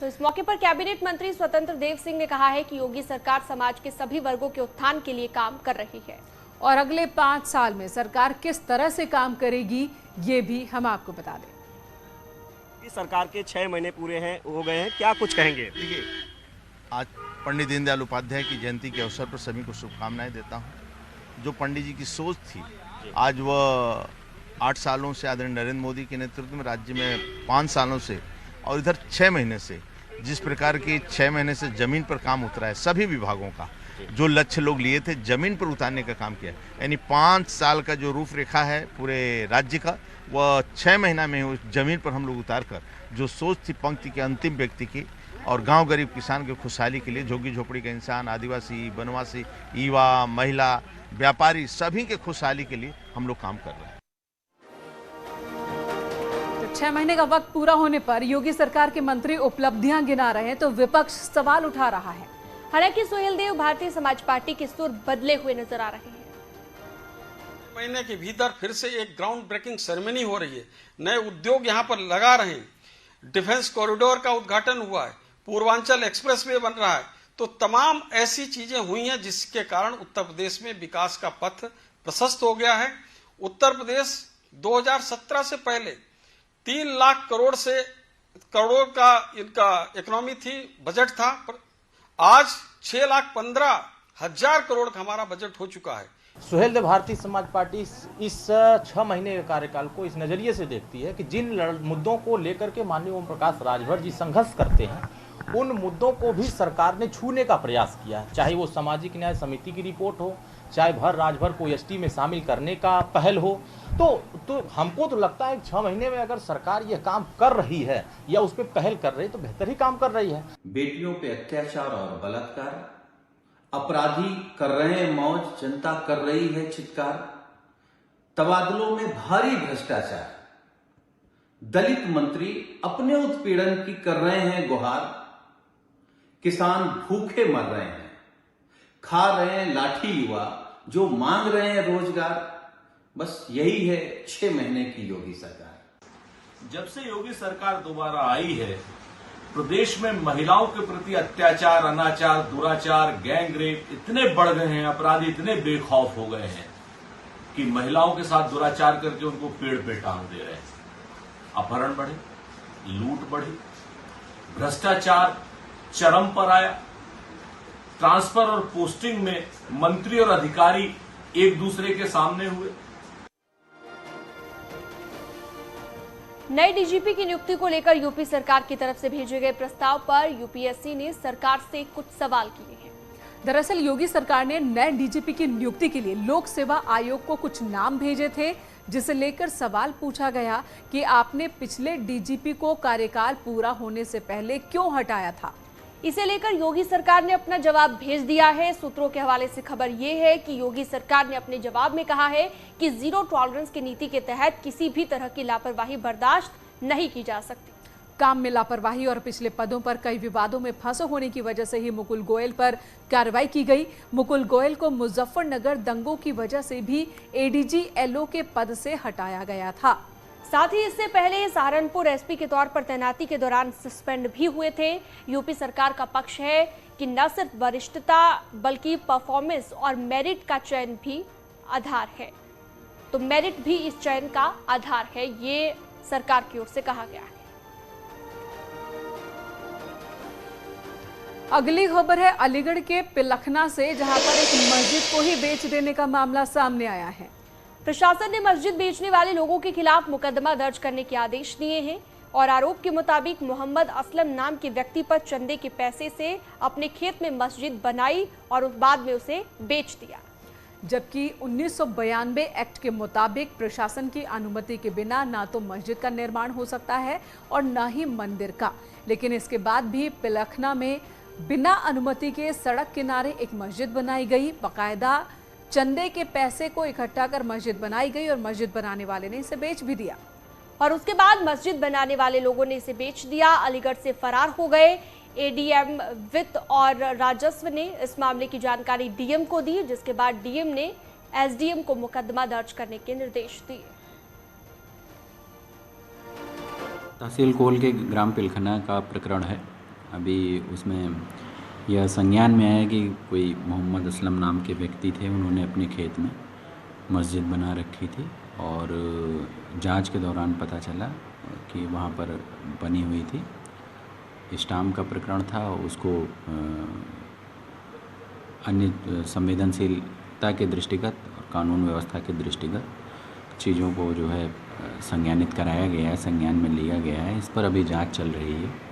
तो इस मौके पर कैबिनेट मंत्री स्वतंत्र देव सिंह ने कहा है कि योगी सरकार समाज के सभी वर्गों के उत्थान के लिए काम कर रही है और अगले 5 साल में सरकार किस तरह से काम करेगी ये भी हम आपको बता दें। सरकार के 6 महीने पूरे हो गए हैं, क्या कुछ कहेंगे? देखिए, आज पंडित दीनदयाल उपाध्याय की जयंती के अवसर पर सभी को शुभकामनाएं देता हूं। जो पंडित जी की सोच थी, आज वह 8 सालों से आदरणीय नरेंद्र मोदी के नेतृत्व में राज्य में 5 सालों से और इधर 6 महीने से जिस प्रकार की 6 महीने से जमीन पर काम उतरा है, सभी विभागों का जो लक्ष्य लोग लिए थे जमीन पर उतारने का काम किया, यानी 5 साल का जो रूपरेखा है पूरे राज्य का, वह 6 महीना में उस जमीन पर हम लोग उतार कर जो सोच थी पंक्ति के अंतिम व्यक्ति की और गांव गरीब किसान की खुशहाली के लिए, झुग्गी झोपड़ी का इंसान, आदिवासी, वनवासी, युवा, महिला, व्यापारी, सभी के खुशहाली के लिए हम लोग काम कर रहे हैं। 6 महीने का वक्त पूरा होने पर योगी सरकार के मंत्री उपलब्धियां गिना रहे हैं तो विपक्ष सवाल उठा रहा है। हालांकि सुहेलदेव भारतीय समाज पार्टी के सुर बदले हुए नजर आ रहे हैं। महीने के भीतर फिर से एक ग्राउंड ब्रेकिंग सेरेमनी हो रही है, नए उद्योग यहां पर लगा रहे हैं, डिफेंस कॉरिडोर का उद्घाटन हुआ है, पूर्वांचल एक्सप्रेसवे बन रहा है, तो तमाम ऐसी चीजें हुई हैं जिसके कारण उत्तर प्रदेश में विकास का पथ प्रशस्त हो गया है। उत्तर प्रदेश 2017 से पहले 3 लाख करोड़ का इनका इकोनॉमी थी, बजट था, पर आज 6,15,000 करोड़ का हमारा बजट हो चुका है। सुहेलदेव भारतीय समाज पार्टी इस 6 महीने के कार्यकाल को इस नजरिए से देखती है कि जिन मुद्दों को लेकर के माननीय ओम प्रकाश राजभर जी संघर्ष करते हैं, उन मुद्दों को भी सरकार ने छूने का प्रयास किया है। चाहे वो सामाजिक न्याय समिति की रिपोर्ट हो, चाहे राजभर को एसटी में शामिल करने का पहल हो, तो हमको तो लगता है 6 महीने में अगर सरकार यह काम कर रही है या उस पर पहल कर रही है तो बेहतर ही काम कर रही है। बेटियों पे अत्याचार और बलात्कार, अपराधी कर रहे हैं मौज, जनता कर रही है चित्कार, तबादलों में भारी भ्रष्टाचार, दलित मंत्री अपने उत्पीड़न की कर रहे हैं गुहार, किसान भूखे मर रहे हैं, खा रहे हैं लाठी युवा जो मांग रहे हैं रोजगार। बस यही है 6 महीने की योगी सरकार। जब से योगी सरकार दोबारा आई है, प्रदेश में महिलाओं के प्रति अत्याचार, अनाचार, दुराचार, गैंग रेप इतने बढ़ गए हैं, अपराधी इतने बेखौफ हो गए हैं कि महिलाओं के साथ दुराचार करके उनको पेड़ पे टांग दे रहे हैं। अपहरण बढ़े, लूट बढ़ी, भ्रष्टाचार चरम पर आया, ट्रांसफर और पोस्टिंग में मंत्री और अधिकारी एक दूसरे के सामने हुए। नए डीजीपी की नियुक्ति को लेकर यूपी सरकार की तरफ से भेजे गए प्रस्ताव पर यूपीएससी ने सरकार से कुछ सवाल किए हैं। दरअसल योगी सरकार ने नए डीजीपी की नियुक्ति के लिए लोक सेवा आयोग को कुछ नाम भेजे थे, जिसे लेकर सवाल पूछा गया कि आपने पिछले डीजीपी को कार्यकाल पूरा होने से पहले क्यों हटाया था। इसे लेकर योगी सरकार ने अपना जवाब भेज दिया है। सूत्रों के हवाले से खबर यह है कि योगी सरकार ने अपने जवाब में कहा है कि जीरो टॉलरेंस की नीति के तहत किसी भी तरह की लापरवाही बर्दाश्त नहीं की जा सकती। काम में लापरवाही और पिछले पदों पर कई विवादों में फंसे होने की वजह से ही मुकुल गोयल पर कार्रवाई की गई। मुकुल गोयल को मुजफ्फरनगर दंगों की वजह से भी एडीजी एलओ के पद से हटाया गया था। साथ ही इससे पहले सहारनपुर एसपी के तौर पर तैनाती के दौरान सस्पेंड भी हुए थे। यूपी सरकार का पक्ष है कि न सिर्फ वरिष्ठता बल्कि परफॉर्मेंस और मेरिट का चयन भी आधार है, तो मेरिट भी इस चयन का आधार है, ये सरकार की ओर से कहा गया है। अगली खबर है अलीगढ़ के पिलखना से, जहां पर एक मस्जिद को ही बेच देने का मामला सामने आया है। प्रशासन ने मस्जिद बेचने वाले लोगों के खिलाफ मुकदमा दर्ज करने के आदेश दिए हैं और आरोप के मुताबिक मोहम्मद असलम नाम के व्यक्ति पर चंदे के पैसे से अपने खेत में मस्जिद बनाई और उस बाद में उसे बेच दिया। जबकि 1992 एक्ट के मुताबिक प्रशासन की अनुमति के बिना ना तो मस्जिद का निर्माण हो सकता है और न ही मंदिर का, लेकिन इसके बाद भी पिलखना में बिना अनुमति के सड़क किनारे एक मस्जिद बनाई गई। बाकायदा चंदे के पैसे को इकट्ठा कर मस्जिद बनाई गई और मस्जिद बनाने वाले ने इसे बेच भी दिया और उसके बाद मस्जिद बनाने वाले लोगों ने इसे बेच दिया, अलीगढ़ से फरार हो गए। एडीएम वित्त और राजस्व ने इस मामले की जानकारी डीएम को दी, जिसके बाद डीएम ने एसडीएम को मुकदमा दर्ज करने के निर्देश दिए। तहसील कोल के ग्राम पिलखना का प्रकरण है। अभी उसमें यह संज्ञान में आया कि कोई मोहम्मद असलम नाम के व्यक्ति थे, उन्होंने अपने खेत में मस्जिद बना रखी थी और जांच के दौरान पता चला कि वहाँ पर बनी हुई थी। स्टाम्प का प्रकरण था, उसको अन्य संवेदनशीलता के दृष्टिगत और कानून व्यवस्था के दृष्टिगत चीज़ों को जो है संज्ञानित कराया गया है, संज्ञान में लिया गया है। इस पर अभी जांच चल रही है।